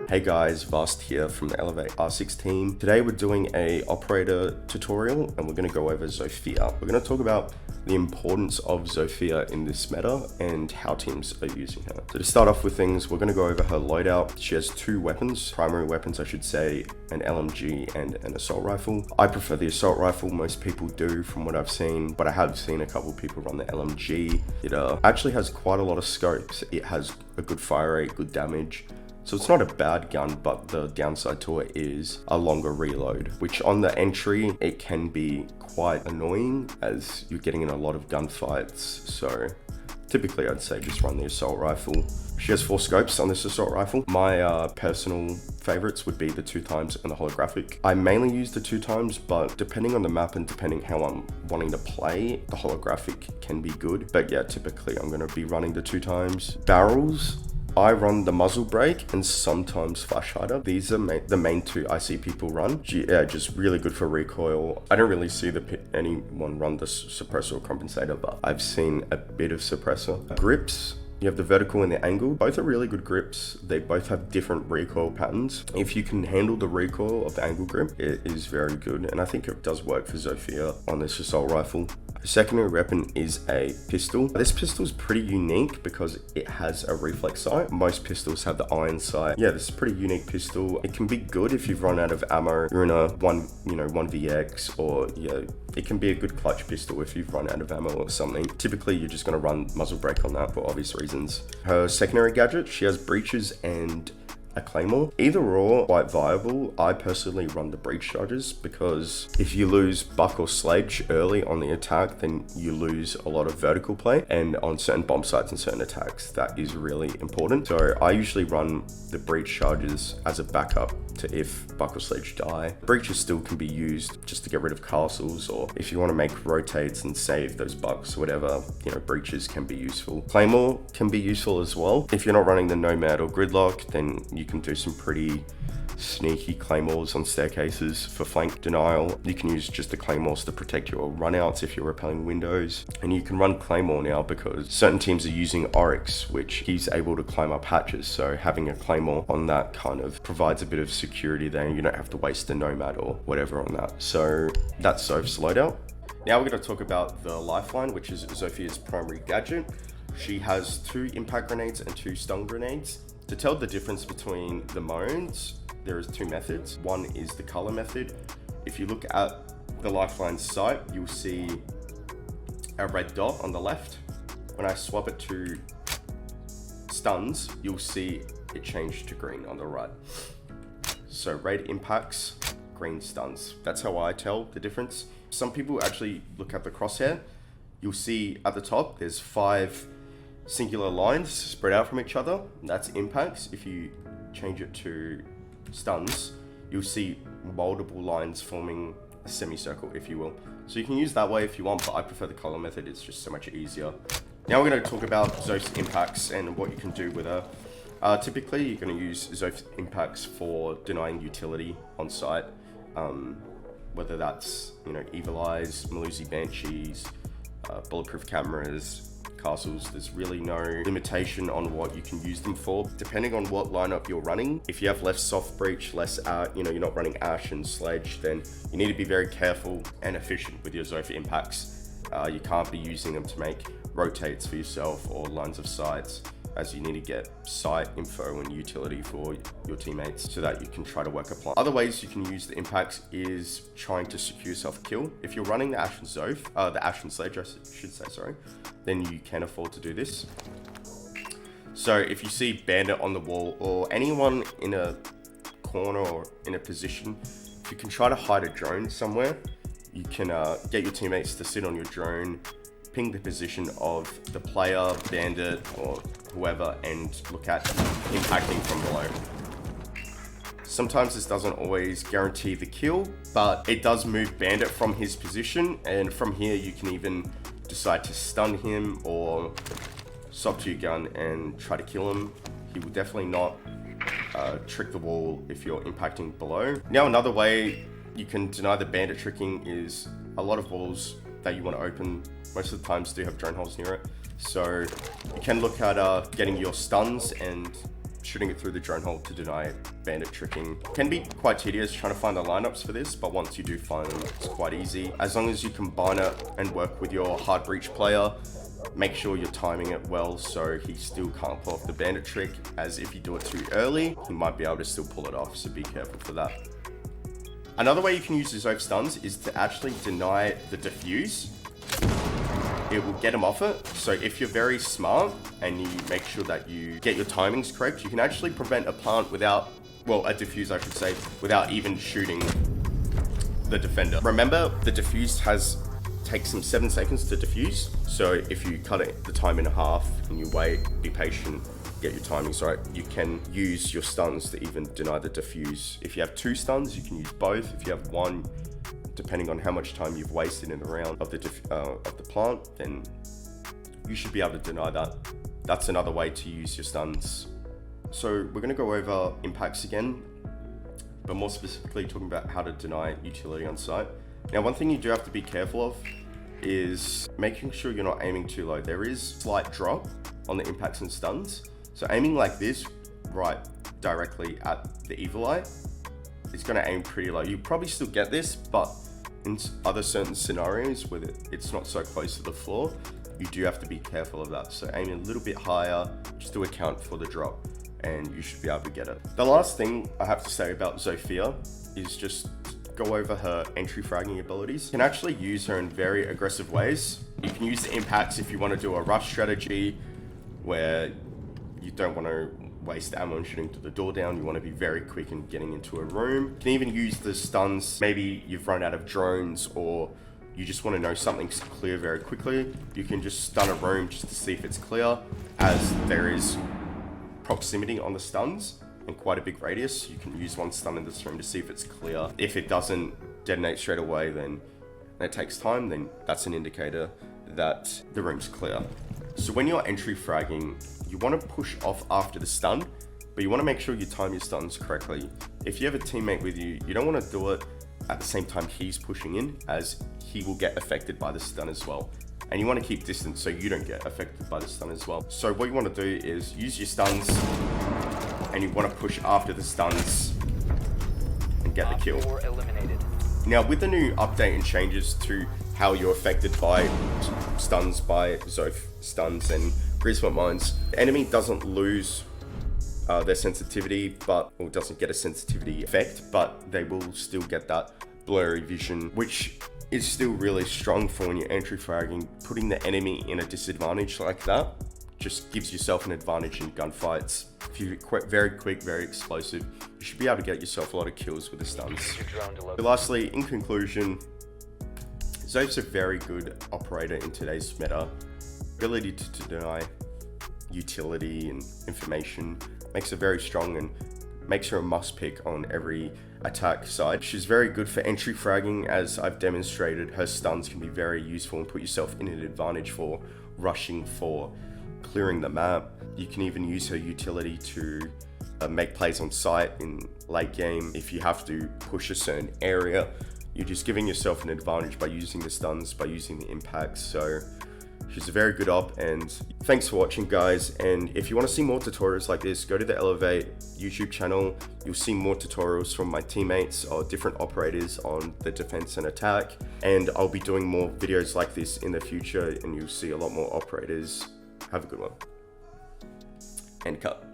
Hey guys, Vast here from the Elevate R6 team. Today we're doing a operator tutorial and we're going to go over Zofia. We're going to talk about the importance of Zofia in this meta and how teams are using her. So to start off with things, we're going to go over her loadout. She has two weapons, primary weapons I should say, an LMG and an assault rifle. I prefer the assault rifle, most people do from what I've seen, but I have seen a couple people run the LMG. It actually has quite a lot of scopes. It has a good fire rate, good damage. So it's not a bad gun, but the downside to it is a longer reload, which on the entry, it can be quite annoying as you're getting in a lot of gunfights. So typically I'd say just run the assault rifle. She has 4 scopes on this assault rifle. My personal favorites would be the 2x and the holographic. I mainly use the 2x, but depending on the map and depending how I'm wanting to play, the holographic can be good. But yeah, typically I'm gonna be running the 2x. Barrels, I run the muzzle brake and sometimes flash hider. These are the main two I see people run. Yeah, just really good for recoil. I don't really see anyone run the suppressor or compensator, but I've seen a bit of suppressor. Grips, you have the vertical and the angle. Both are really good grips. They both have different recoil patterns. If you can handle the recoil of the angle grip, it is very good. And I think it does work for Zofia on this assault rifle. The secondary weapon is a pistol. This pistol is pretty unique because it has a reflex sight. Most pistols have the iron sight. Yeah, this is a pretty unique pistol. It can be good if you've run out of ammo. You're in a 1vx, or yeah, it can be a good clutch pistol if you've run out of ammo or something. Typically, you're just gonna run muzzle brake on that for obvious reasons. Her secondary gadget, she has breaches and a claymore. Either or, quite viable. I personally run the breach charges because if you lose buck or sledge early on the attack, then you lose a lot of vertical play, and on certain bomb sites and certain attacks, that is really important. So I usually run the breach charges as a backup to if buck or sledge die. Breaches still can be used just to get rid of castles, or if you want to make rotates and save those bucks, whatever, breaches can be useful. Claymore can be useful as well. If you're not running the nomad or gridlock, then you can do some pretty sneaky claymores on staircases for flank denial. You can use just the claymores to protect your runouts if you're repelling windows. And you can run claymore now because certain teams are using Oryx, which he's able to climb up hatches. So having a claymore on that kind of provides a bit of security there, and you don't have to waste a nomad or whatever on that. So that's Zoph's loadout. Now we're going to talk about the lifeline, which is Zofia's primary gadget. She has 2 impact grenades and 2 stun grenades. To tell the difference between the modes, there is 2 methods. One is the color method. If you look at the lifeline sight, you'll see a red dot on the left. When I swap it to stuns, you'll see it change to green on the right. So red impacts, green stuns. That's how I tell the difference. Some people actually look at the crosshair. You'll see at the top, there's 5 singular lines spread out from each other. That's impacts. If you change it to stuns, you'll see multiple lines forming a semicircle, if you will. So you can use that way if you want, but I prefer the color method. It's just so much easier. Now we're going to talk about Zoph's impacts and what you can do with her. Typically, you're going to use Zoph's impacts for denying utility on site, whether that's Evil Eyes, Malusi Banshees, bulletproof cameras, castles. There's really no limitation on what you can use them for, depending on what lineup you're running. If you have less soft breach, less you're not running ash and sledge, then you need to be very careful and efficient with your Zofia impacts. You can't be using them to make rotates for yourself or lines of sights, as you need to get sight info and utility for your teammates so that you can try to work a plan. Other ways you can use the impacts is trying to secure yourself a kill. If you're running the Ash and Zoph, the Ash and Sledge I should say, sorry, then you can afford to do this. So if you see Bandit on the wall or anyone in a corner or in a position, if you can try to hide a drone somewhere, you can get your teammates to sit on your drone, ping the position of the player, bandit, or whoever, and look at impacting from below. Sometimes this doesn't always guarantee the kill, but it does move bandit from his position, and from here you can even decide to stun him or swap to your gun and try to kill him. He will definitely not trick the wall if you're impacting below. Now another way you can deny the bandit tricking is a lot of walls that you want to open most of the times do have drone holes near it. So you can look at getting your stuns and shooting it through the drone hole to deny bandit tricking. Can be quite tedious trying to find the lineups for this, but once you do find them, it's quite easy. As long as you combine it and work with your hard breach player, make sure you're timing it well so he still can't pull off the bandit trick, as if you do it too early, he might be able to still pull it off, so be careful for that. Another way you can use the Zof stuns is to actually deny the defuse. It will get him off it. So if you're very smart and you make sure that you get your timings correct, you can actually prevent a plant without, well, a defuse I should say, without even shooting the defender. Remember, the defuse takes him 7 seconds to defuse. So if you cut the time in half and you wait, be patient, get your timings right, you can use your stuns to even deny the defuse. If you have 2 stuns, you can use both. If you have 1, depending on how much time you've wasted in the round of the plant, then you should be able to deny that. That's another way to use your stuns. So we're going to go over impacts again, but more specifically talking about how to deny utility on site. Now, one thing you do have to be careful of is making sure you're not aiming too low. There is slight drop on the impacts and stuns. So aiming like this, right directly at the evil eye, it's going to aim pretty low. You probably still get this, but in other certain scenarios where it's not so close to the floor, you do have to be careful of that. So aiming a little bit higher just to account for the drop, and you should be able to get it. The last thing I have to say about Zofia is just go over her entry fragging abilities. You can actually use her in very aggressive ways. You can use the impacts if you want to do a rush strategy where you don't want to waste ammo and shooting to the door down. You want to be very quick in getting into a room. You can even use the stuns. Maybe you've run out of drones or you just want to know something's clear very quickly. You can just stun a room just to see if it's clear, as there is proximity on the stuns and quite a big radius. You can use 1 stun in this room to see if it's clear. If it doesn't detonate straight away, then it takes time, then that's an indicator that the room's clear. So when you're entry fragging, you want to push off after the stun, but you want to make sure you time your stuns correctly. If you have a teammate with you, you don't want to do it at the same time he's pushing in, as he will get affected by the stun as well. And you want to keep distance so you don't get affected by the stun as well. So what you want to do is use your stuns, and you want to push after the stuns and get the kill. Now, with the new update and changes to how you're affected by stuns, by Zof stuns and Greaseworm mines, the enemy doesn't lose their sensitivity, or doesn't get a sensitivity effect, but they will still get that blurry vision, which is still really strong for when you're entry fragging. Putting the enemy in a disadvantage like that just gives yourself an advantage in gunfights. If you're very quick, very explosive, you should be able to get yourself a lot of kills with the stuns. So lastly, in conclusion, Zof's a very good operator in today's meta. Ability to deny utility and information makes her very strong and makes her a must pick on every attack side. She's very good for entry fragging, as I've demonstrated. Her stuns can be very useful and put yourself in an advantage for rushing, for clearing the map. You can even use her utility to make plays on site in late game. If you have to push a certain area, you're just giving yourself an advantage by using the stuns, by using the impacts. So she's a very good op, and thanks for watching, guys. And if you want to see more tutorials like this, go to the Elevate YouTube channel. You'll see more tutorials from my teammates or different operators on the defense and attack. And I'll be doing more videos like this in the future, and you'll see a lot more operators. Have a good one. And cut.